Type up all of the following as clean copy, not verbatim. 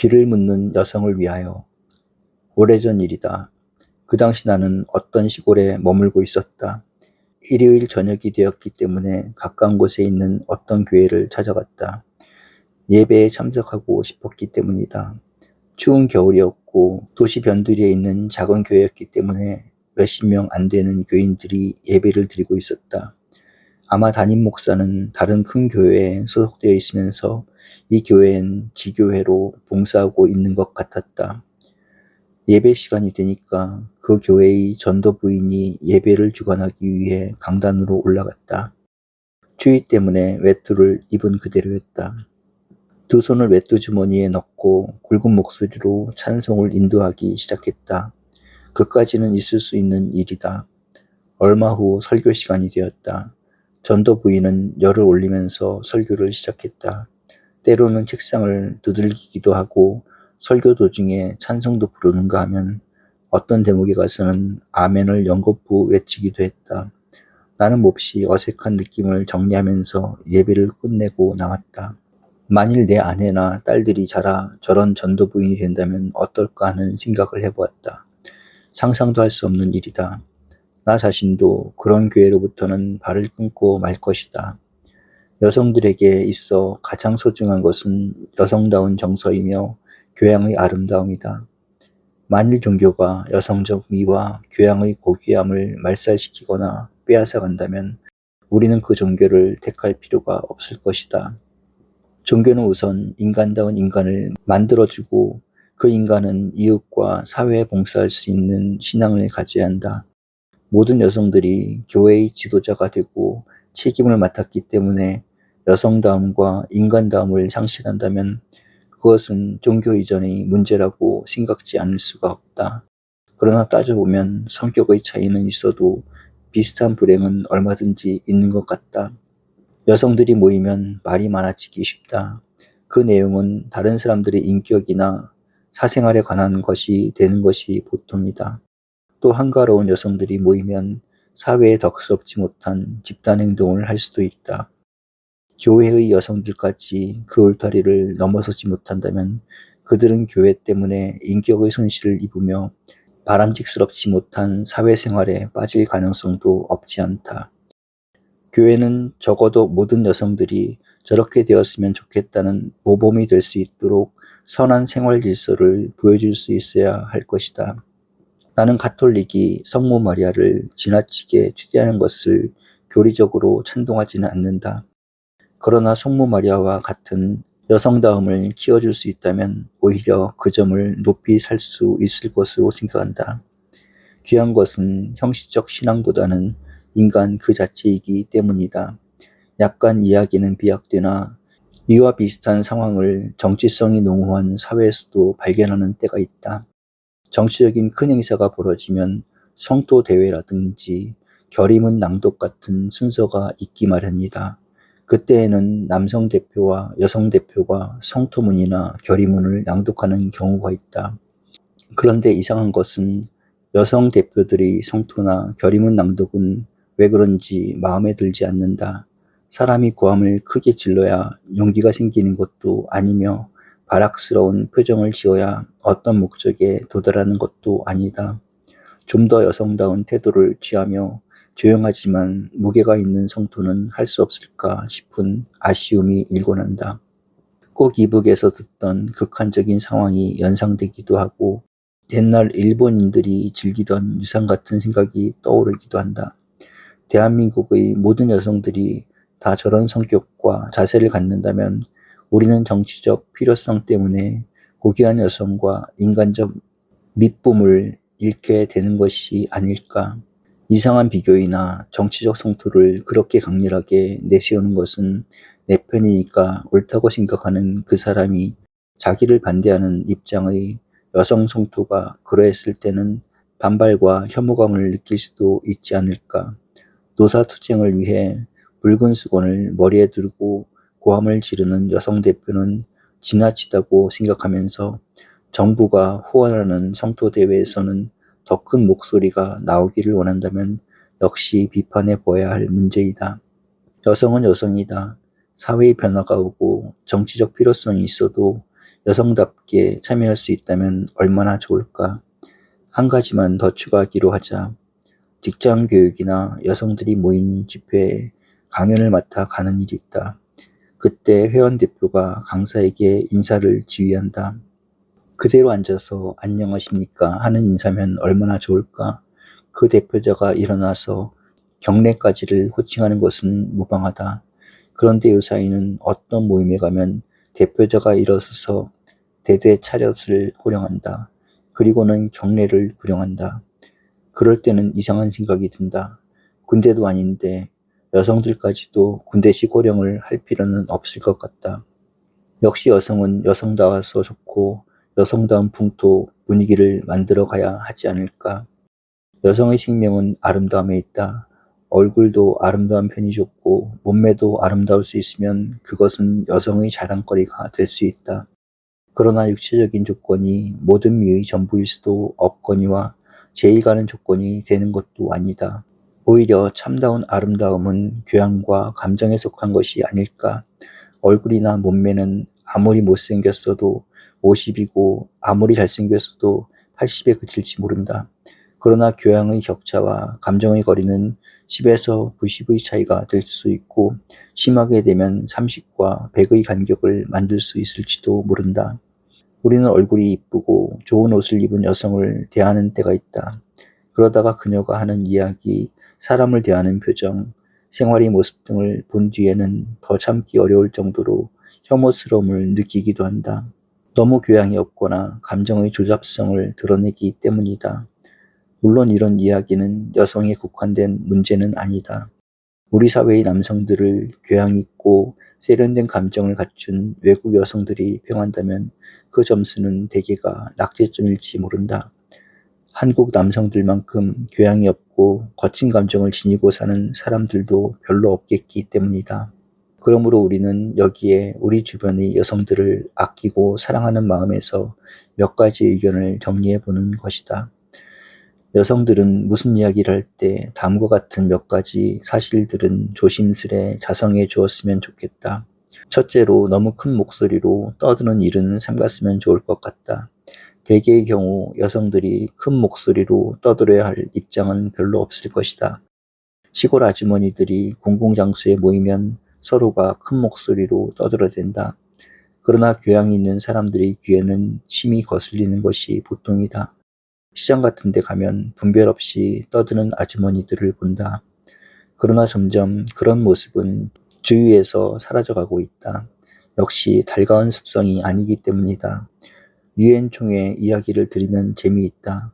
길을 묻는 여성을 위하여. 오래전 일이다. 그 당시 나는 어떤 시골에 머물고 있었다. 일요일 저녁이 되었기 때문에 가까운 곳에 있는 어떤 교회를 찾아갔다. 예배에 참석하고 싶었기 때문이다. 추운 겨울이었고 도시 변두리에 있는 작은 교회였기 때문에 몇십 명 안 되는 교인들이 예배를 드리고 있었다. 아마 담임 목사는 다른 큰 교회에 소속되어 있으면서 이 교회엔 지교회로 봉사하고 있는 것 같았다. 예배 시간이 되니까 그 교회의 전도 부인이 예배를 주관하기 위해 강단으로 올라갔다. 추위 때문에 외투를 입은 그대로였다. 두 손을 외투 주머니에 넣고 굵은 목소리로 찬송을 인도하기 시작했다. 그까지는 있을 수 있는 일이다. 얼마 후 설교 시간이 되었다. 전도 부인은 열을 올리면서 설교를 시작했다. 때로는 책상을 두들기기도 하고 설교 도중에 찬송도 부르는가 하면 어떤 대목에 가서는 아멘을 연거푸 외치기도 했다. 나는 몹시 어색한 느낌을 정리하면서 예배를 끝내고 나왔다. 만일 내 아내나 딸들이 자라 저런 전도 부인이 된다면 어떨까 하는 생각을 해보았다. 상상도 할 수 없는 일이다. 나 자신도 그런 교회로부터는 발을 끊고 말 것이다. 여성들에게 있어 가장 소중한 것은 여성다운 정서이며 교양의 아름다움이다. 만일 종교가 여성적 미와 교양의 고귀함을 말살시키거나 빼앗아간다면 우리는 그 종교를 택할 필요가 없을 것이다. 종교는 우선 인간다운 인간을 만들어주고 그 인간은 이웃과 사회에 봉사할 수 있는 신앙을 가져야 한다. 모든 여성들이 교회의 지도자가 되고 책임을 맡았기 때문에 여성다움과 인간다움을 상실한다면 그것은 종교 이전의 문제라고 생각지 않을 수가 없다. 그러나 따져보면 성격의 차이는 있어도 비슷한 불행은 얼마든지 있는 것 같다. 여성들이 모이면 말이 많아지기 쉽다. 그 내용은 다른 사람들의 인격이나 사생활에 관한 것이 되는 것이 보통이다. 또 한가로운 여성들이 모이면 사회에 덕스럽지 못한 집단 행동을 할 수도 있다. 교회의 여성들까지 그 울타리를 넘어서지 못한다면 그들은 교회 때문에 인격의 손실을 입으며 바람직스럽지 못한 사회생활에 빠질 가능성도 없지 않다. 교회는 적어도 모든 여성들이 저렇게 되었으면 좋겠다는 모범이 될 수 있도록 선한 생활 질서를 보여줄 수 있어야 할 것이다. 나는 가톨릭이 성모 마리아를 지나치게 추대하는 것을 교리적으로 찬동하지는 않는다. 그러나 성모 마리아와 같은 여성다움을 키워줄 수 있다면 오히려 그 점을 높이 살 수 있을 것으로 생각한다. 귀한 것은 형식적 신앙보다는 인간 그 자체이기 때문이다. 약간 이야기는 비약되나 이와 비슷한 상황을 정치성이 농후한 사회에서도 발견하는 때가 있다. 정치적인 큰 행사가 벌어지면 성도 대회라든지 결의문 낭독 같은 순서가 있기 마련이다. 그때에는 남성 대표와 여성 대표가 성토문이나 결의문을 낭독하는 경우가 있다. 그런데 이상한 것은 여성 대표들이 성토나 결의문 낭독은 왜 그런지 마음에 들지 않는다. 사람이 고함을 크게 질러야 용기가 생기는 것도 아니며 발악스러운 표정을 지어야 어떤 목적에 도달하는 것도 아니다. 좀 더 여성다운 태도를 취하며 조용하지만 무게가 있는 성토는 할 수 없을까 싶은 아쉬움이 일고 난다. 꼭 이북에서 듣던 극한적인 상황이 연상되기도 하고 옛날 일본인들이 즐기던 유산 같은 생각이 떠오르기도 한다. 대한민국의 모든 여성들이 다 저런 성격과 자세를 갖는다면 우리는 정치적 필요성 때문에 고귀한 여성과 인간적 밑쁨을 잃게 되는 것이 아닐까. 이상한 비교이나 정치적 성토를 그렇게 강렬하게 내세우는 것은 내 편이니까 옳다고 생각하는 그 사람이 자기를 반대하는 입장의 여성 성토가 그러했을 때는 반발과 혐오감을 느낄 수도 있지 않을까. 노사투쟁을 위해 붉은 수건을 머리에 두르고 고함을 지르는 여성 대표는 지나치다고 생각하면서 정부가 후원하는 성토대회에서는 더 큰 목소리가 나오기를 원한다면 역시 비판해 보아야 할 문제이다. 여성은 여성이다. 사회의 변화가 오고 정치적 필요성이 있어도 여성답게 참여할 수 있다면 얼마나 좋을까. 한 가지만 더 추가하기로 하자. 직장 교육이나 여성들이 모인 집회에 강연을 맡아 가는 일이 있다. 그때 회원 대표가 강사에게 인사를 지휘한다. 그대로 앉아서 안녕하십니까 하는 인사면 얼마나 좋을까. 그 대표자가 일어나서 경례까지를 호칭하는 것은 무방하다. 그런데 요사이는 어떤 모임에 가면 대표자가 일어서서 대대 차렷을 호령한다. 그리고는 경례를 구령한다. 그럴 때는 이상한 생각이 든다. 군대도 아닌데 여성들까지도 군대식 호령을 할 필요는 없을 것 같다. 역시 여성은 여성다워서 좋고 여성다운 풍토, 분위기를 만들어 가야 하지 않을까. 여성의 생명은 아름다움에 있다. 얼굴도 아름다운 편이 좋고 몸매도 아름다울 수 있으면 그것은 여성의 자랑거리가 될 수 있다. 그러나 육체적인 조건이 모든 미의 전부일 수도 없거니와 제일 가는 조건이 되는 것도 아니다. 오히려 참다운 아름다움은 교양과 감정에 속한 것이 아닐까. 얼굴이나 몸매는 아무리 못생겼어도 50이고 아무리 잘생겼어도 80에 그칠지 모른다. 그러나 교양의 격차와 감정의 거리는 10에서 90의 차이가 될 수 있고 심하게 되면 30과 100의 간격을 만들 수 있을지도 모른다. 우리는 얼굴이 이쁘고 좋은 옷을 입은 여성을 대하는 때가 있다. 그러다가 그녀가 하는 이야기, 사람을 대하는 표정, 생활의 모습 등을 본 뒤에는 더 참기 어려울 정도로 혐오스러움을 느끼기도 한다. 너무 교양이 없거나 감정의 조잡성을 드러내기 때문이다. 물론 이런 이야기는 여성에 국한된 문제는 아니다. 우리 사회의 남성들을 교양 있고 세련된 감정을 갖춘 외국 여성들이 평한다면 그 점수는 대개가 낙제점일지 모른다. 한국 남성들만큼 교양이 없고 거친 감정을 지니고 사는 사람들도 별로 없겠기 때문이다. 그러므로 우리는 여기에 우리 주변의 여성들을 아끼고 사랑하는 마음에서 몇 가지 의견을 정리해 보는 것이다. 여성들은 무슨 이야기를 할 때 다음과 같은 몇 가지 사실들은 조심스레 자성해 주었으면 좋겠다. 첫째로 너무 큰 목소리로 떠드는 일은 삼갔으면 좋을 것 같다. 대개의 경우 여성들이 큰 목소리로 떠들어야 할 입장은 별로 없을 것이다. 시골 아주머니들이 공공장소에 모이면 서로가 큰 목소리로 떠들어댄다. 그러나 교양이 있는 사람들의 귀에는 심히 거슬리는 것이 보통이다. 시장 같은 데 가면 분별 없이 떠드는 아주머니들을 본다. 그러나 점점 그런 모습은 주위에서 사라져가고 있다. 역시 달가운 습성이 아니기 때문이다. 유엔총회 이야기를 들으면 재미있다.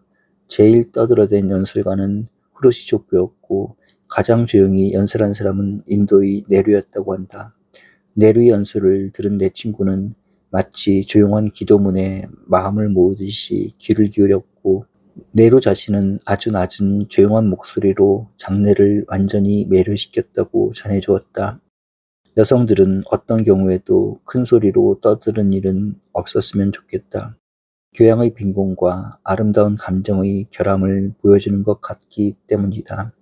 제일 떠들어댄 연설가는 후르시초프였고 가장 조용히 연설한 사람은 인도의 네루였다고 한다. 네루의 연설을 들은 내 친구는 마치 조용한 기도문에 마음을 모으듯이 귀를 기울였고 네루 자신은 아주 낮은 조용한 목소리로 장례를 완전히 매료시켰다고 전해주었다. 여성들은 어떤 경우에도 큰 소리로 떠드는 일은 없었으면 좋겠다. 교양의 빈곤과 아름다운 감정의 결함을 보여주는 것 같기 때문이다.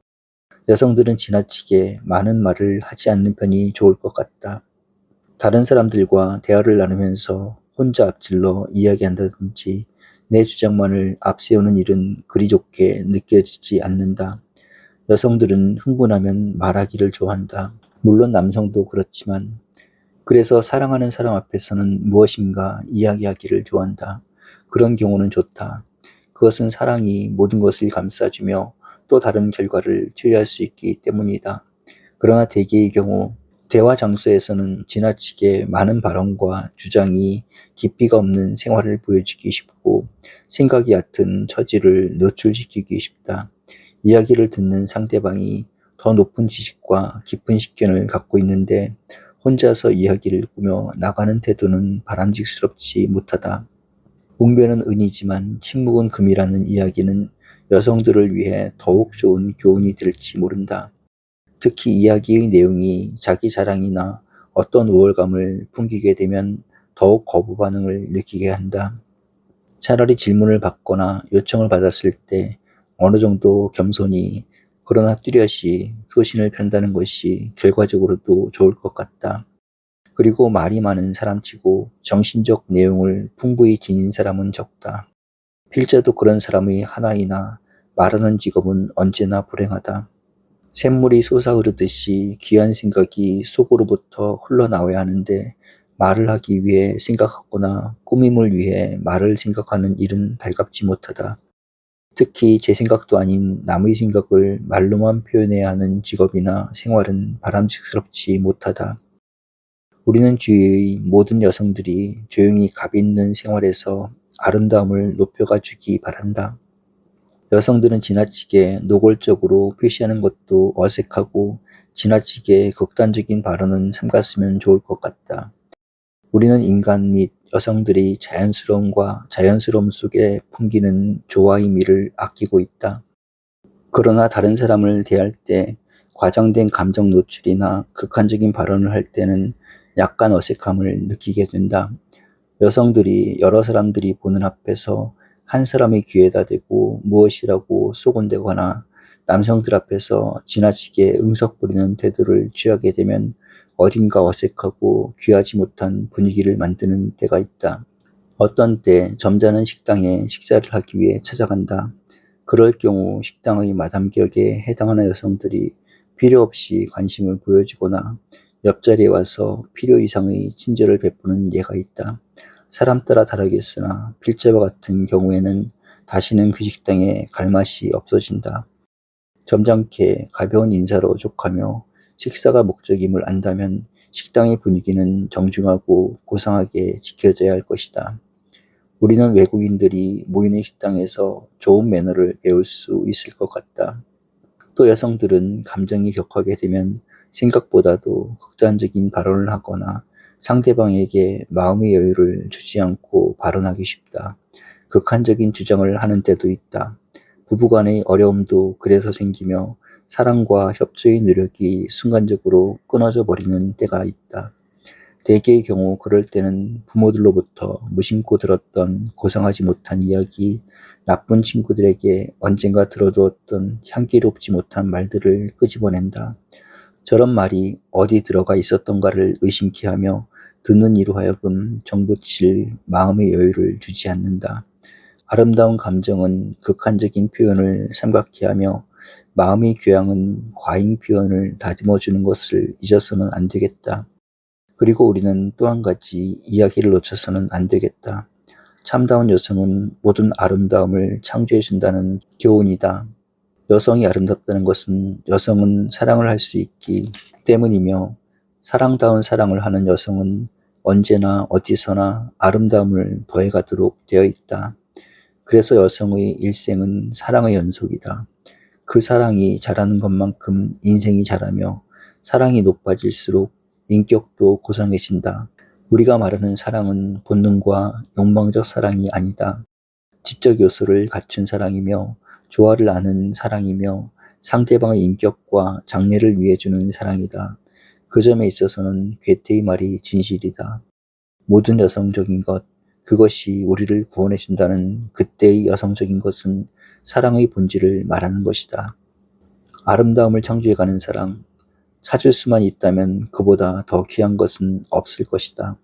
여성들은 지나치게 많은 말을 하지 않는 편이 좋을 것 같다. 다른 사람들과 대화를 나누면서 혼자 앞질러 이야기한다든지 내 주장만을 앞세우는 일은 그리 좋게 느껴지지 않는다. 여성들은 흥분하면 말하기를 좋아한다. 물론 남성도 그렇지만 그래서 사랑하는 사람 앞에서는 무엇인가 이야기하기를 좋아한다. 그런 경우는 좋다. 그것은 사랑이 모든 것을 감싸주며 또 다른 결과를 초래할 수 있기 때문이다. 그러나 대개의 경우 대화 장소에서는 지나치게 많은 발언과 주장이 깊이가 없는 생활을 보여주기 쉽고 생각이 얕은 처지를 노출시키기 쉽다. 이야기를 듣는 상대방이 더 높은 지식과 깊은 식견을 갖고 있는데 혼자서 이야기를 꾸며 나가는 태도는 바람직스럽지 못하다. 웅변은 은이지만 침묵은 금이라는 이야기는 여성들을 위해 더욱 좋은 교훈이 될지 모른다. 특히 이야기의 내용이 자기 자랑이나 어떤 우월감을 풍기게 되면 더욱 거부 반응을 느끼게 한다. 차라리 질문을 받거나 요청을 받았을 때 어느 정도 겸손히 그러나 뚜렷이 소신을 편다는 것이 결과적으로도 좋을 것 같다. 그리고 말이 많은 사람치고 정신적 내용을 풍부히 지닌 사람은 적다. 필자도 그런 사람의 하나이나 말하는 직업은 언제나 불행하다. 샘물이 솟아흐르듯이 귀한 생각이 속으로부터 흘러나와야 하는데 말을 하기 위해 생각하거나 꾸밈을 위해 말을 생각하는 일은 달갑지 못하다. 특히 제 생각도 아닌 남의 생각을 말로만 표현해야 하는 직업이나 생활은 바람직스럽지 못하다. 우리는 주위의 모든 여성들이 조용히 값 있는 생활에서 아름다움을 높여가 주기 바란다. 여성들은 지나치게 노골적으로 표시하는 것도 어색하고 지나치게 극단적인 발언은 삼갔으면 좋을 것 같다. 우리는 인간 및 여성들이 자연스러움과 자연스러움 속에 풍기는 조화의 미를 아끼고 있다. 그러나 다른 사람을 대할 때 과장된 감정 노출이나 극한적인 발언을 할 때는 약간 어색함을 느끼게 된다. 여성들이 여러 사람들이 보는 앞에서 한 사람의 귀에다 대고 무엇이라고 쏘곤대거나 남성들 앞에서 지나치게 응석부리는 태도를 취하게 되면 어딘가 어색하고 귀하지 못한 분위기를 만드는 때가 있다. 어떤 때 점잖은 식당에 식사를 하기 위해 찾아간다. 그럴 경우 식당의 마담 격에 해당하는 여성들이 필요 없이 관심을 보여주거나 옆자리에 와서 필요 이상의 친절을 베푸는 예가 있다. 사람 따라 다르겠으나 필자와 같은 경우에는 다시는 그 식당에 갈 맛이 없어진다. 점잖게 가벼운 인사로 족하며 식사가 목적임을 안다면 식당의 분위기는 정중하고 고상하게 지켜져야 할 것이다. 우리는 외국인들이 모이는 식당에서 좋은 매너를 배울 수 있을 것 같다. 또 여성들은 감정이 격하게 되면 생각보다도 극단적인 발언을 하거나 상대방에게 마음의 여유를 주지 않고 발언하기 쉽다. 극한적인 주장을 하는 때도 있다. 부부간의 어려움도 그래서 생기며 사랑과 협조의 노력이 순간적으로 끊어져 버리는 때가 있다. 대개의 경우 그럴 때는 부모들로부터 무심코 들었던 고상하지 못한 이야기, 나쁜 친구들에게 언젠가 들어두었던 향기롭지 못한 말들을 끄집어낸다. 저런 말이 어디 들어가 있었던가를 의심케 하며 듣는 이로 하여금 정붙일 마음의 여유를 주지 않는다. 아름다운 감정은 극한적인 표현을 삼각케 하며 마음의 교양은 과잉 표현을 다듬어주는 것을 잊어서는 안 되겠다. 그리고 우리는 또 한 가지 이야기를 놓쳐서는 안 되겠다. 참다운 여성은 모든 아름다움을 창조해준다는 교훈이다. 여성이 아름답다는 것은 여성은 사랑을 할 수 있기 때문이며 사랑다운 사랑을 하는 여성은 언제나 어디서나 아름다움을 더해가도록 되어 있다. 그래서 여성의 일생은 사랑의 연속이다. 그 사랑이 자라는 것만큼 인생이 자라며 사랑이 높아질수록 인격도 고상해진다. 우리가 말하는 사랑은 본능과 욕망적 사랑이 아니다. 지적 요소를 갖춘 사랑이며 조화를 아는 사랑이며 상대방의 인격과 장래를 위해 주는 사랑이다. 그 점에 있어서는 괴테의 말이 진실이다. 모든 여성적인 것, 그것이 우리를 구원해준다는 그때의 여성적인 것은 사랑의 본질을 말하는 것이다. 아름다움을 창조해가는 사랑, 찾을 수만 있다면 그보다 더 귀한 것은 없을 것이다.